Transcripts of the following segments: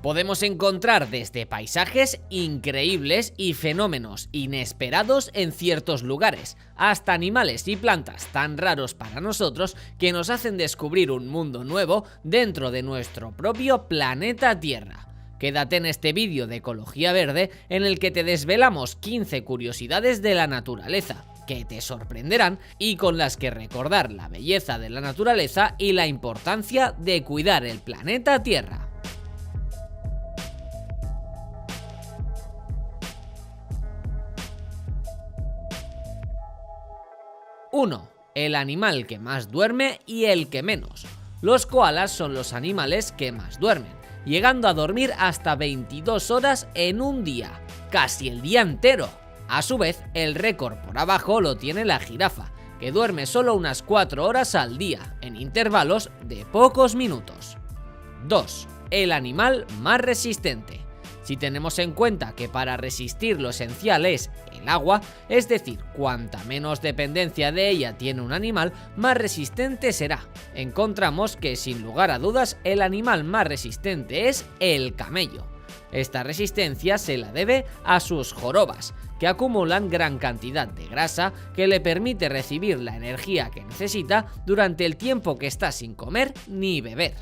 Podemos encontrar desde paisajes increíbles y fenómenos inesperados en ciertos lugares, hasta animales y plantas tan raros para nosotros que nos hacen descubrir un mundo nuevo dentro de nuestro propio planeta Tierra. Quédate en este vídeo de Ecología Verde en el que te desvelamos 15 curiosidades de la naturaleza que te sorprenderán y con las que recordar la belleza de la naturaleza y la importancia de cuidar el planeta Tierra. 1. El animal que más duerme y el que menos. Los koalas son los animales que más duermen, llegando a dormir hasta 22 horas en un día, casi el día entero. A su vez, el récord por abajo lo tiene la jirafa, que duerme solo unas 4 horas al día, en intervalos de pocos minutos. 2. El animal más resistente. Si tenemos en cuenta que para resistir lo esencial es el agua, es decir, cuanta menos dependencia de ella tiene un animal, más resistente será. Encontramos que sin lugar a dudas el animal más resistente es el camello. Esta resistencia se la debe a sus jorobas, que acumulan gran cantidad de grasa que le permite recibir la energía que necesita durante el tiempo que está sin comer ni beber.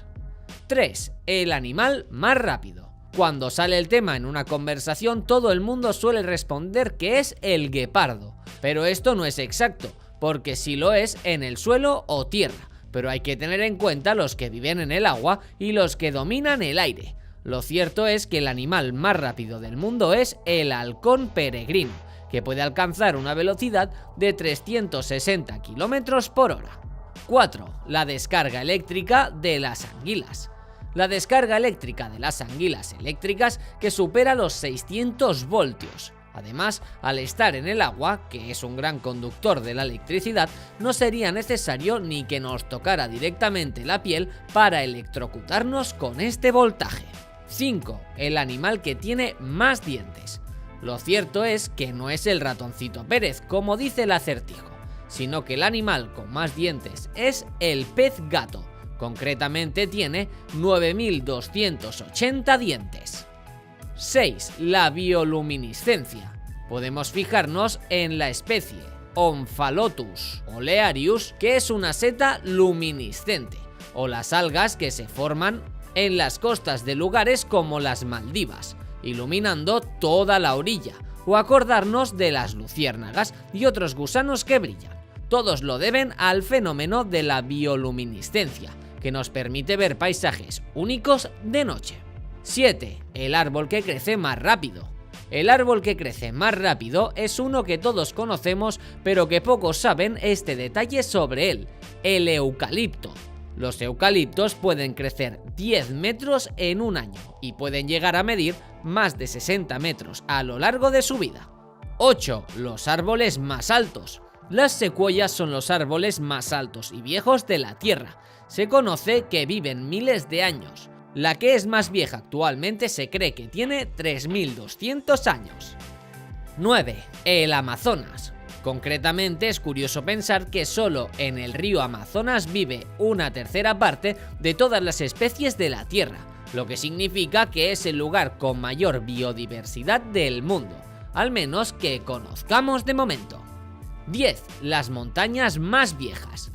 3. El animal más rápido. Cuando sale el tema en una conversación, todo el mundo suele responder que es el guepardo, pero esto no es exacto, porque sí lo es en el suelo o tierra, pero hay que tener en cuenta los que viven en el agua y los que dominan el aire. Lo cierto es que el animal más rápido del mundo es el halcón peregrino, que puede alcanzar una velocidad de 360 km por hora. 4. La descarga eléctrica de las anguilas. La descarga eléctrica de las anguilas eléctricas que supera los 600 voltios. Además, al estar en el agua, que es un gran conductor de la electricidad, no sería necesario ni que nos tocara directamente la piel para electrocutarnos con este voltaje. 5. El animal que tiene más dientes. Lo cierto es que no es el ratoncito Pérez, como dice el acertijo, sino que el animal con más dientes es el pez gato. Concretamente tiene 9.280 dientes. 6. La bioluminiscencia. Podemos fijarnos en la especie Omphalotus olearius, que es una seta luminiscente, o las algas que se forman en las costas de lugares como las Maldivas, iluminando toda la orilla, o acordarnos de las luciérnagas y otros gusanos que brillan. Todos lo deben al fenómeno de la bioluminiscencia, que nos permite ver paisajes únicos de noche. 7. El árbol que crece más rápido. El árbol que crece más rápido es uno que todos conocemos, pero que pocos saben este detalle sobre él: el eucalipto. Los eucaliptos pueden crecer 10 metros en un año y pueden llegar a medir más de 60 metros a lo largo de su vida. 8. Los árboles más altos. Las secuoyas son los árboles más altos y viejos de la Tierra. Se conoce que viven miles de años. La que es más vieja actualmente se cree que tiene 3.200 años. 9. El Amazonas. Concretamente es curioso pensar que solo en el río Amazonas vive una tercera parte de todas las especies de la Tierra, lo que significa que es el lugar con mayor biodiversidad del mundo, al menos que conozcamos de momento. 10. Las montañas más viejas.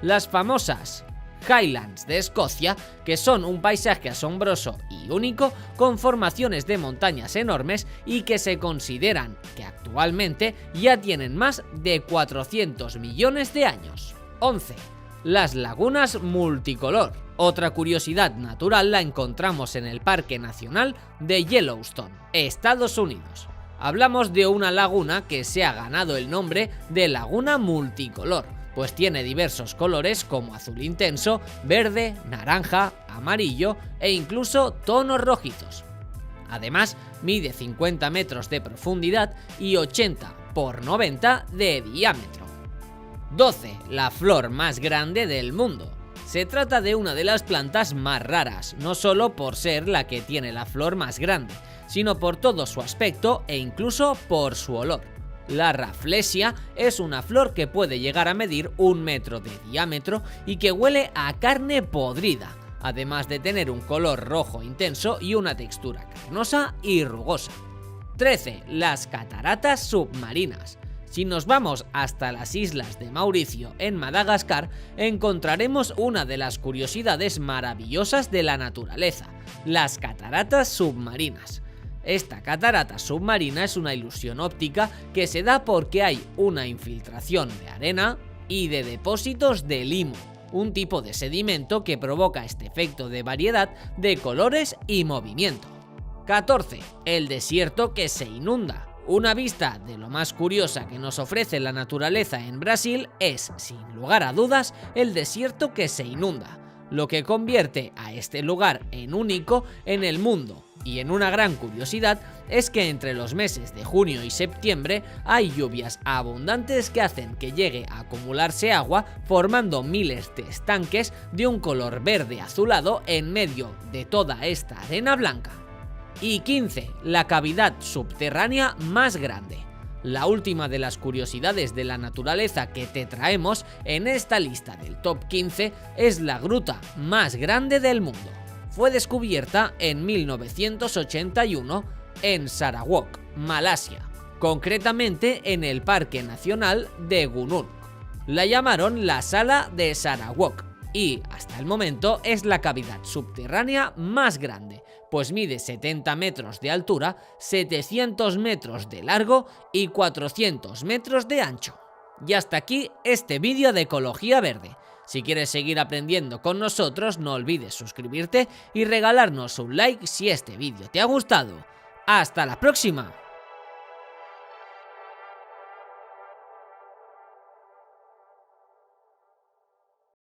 Las famosas Highlands de Escocia, que son un paisaje asombroso y único con formaciones de montañas enormes y que se consideran que actualmente ya tienen más de 400 millones de años. 11. Las lagunas multicolor. Otra curiosidad natural la encontramos en el Parque Nacional de Yellowstone, Estados Unidos. Hablamos de una laguna que se ha ganado el nombre de laguna multicolor, pues tiene diversos colores como azul intenso, verde, naranja, amarillo e incluso tonos rojizos. Además, mide 50 metros de profundidad y 80 por 90 de diámetro. 12. La flor más grande del mundo. Se trata de una de las plantas más raras, no solo por ser la que tiene la flor más grande, sino por todo su aspecto e incluso por su olor. La Rafflesia es una flor que puede llegar a medir 1 metro de diámetro y que huele a carne podrida, además de tener un color rojo intenso y una textura carnosa y rugosa. 13. Las cataratas submarinas. Si nos vamos hasta las islas de Mauricio en Madagascar, encontraremos una de las curiosidades maravillosas de la naturaleza, las cataratas submarinas. Esta catarata submarina es una ilusión óptica que se da porque hay una infiltración de arena y de depósitos de limo, un tipo de sedimento que provoca este efecto de variedad de colores y movimiento. 14. El desierto que se inunda. Una vista de lo más curiosa que nos ofrece la naturaleza en Brasil es, sin lugar a dudas, el desierto que se inunda, lo que convierte a este lugar en único en el mundo. Y en una gran curiosidad es que entre los meses de junio y septiembre hay lluvias abundantes que hacen que llegue a acumularse agua, formando miles de estanques de un color verde azulado en medio de toda esta arena blanca. Y 15. La cavidad subterránea más grande. La última de las curiosidades de la naturaleza que te traemos en esta lista del top 15 es la gruta más grande del mundo. Fue descubierta en 1981 en Sarawak, Malasia, concretamente en el Parque Nacional de Gunung. La llamaron la Sala de Sarawak y hasta el momento es la cavidad subterránea más grande, pues mide 70 metros de altura, 700 metros de largo y 400 metros de ancho. Y hasta aquí este vídeo de Ecología Verde. Si quieres seguir aprendiendo con nosotros, no olvides suscribirte y regalarnos un like si este vídeo te ha gustado. ¡Hasta la próxima!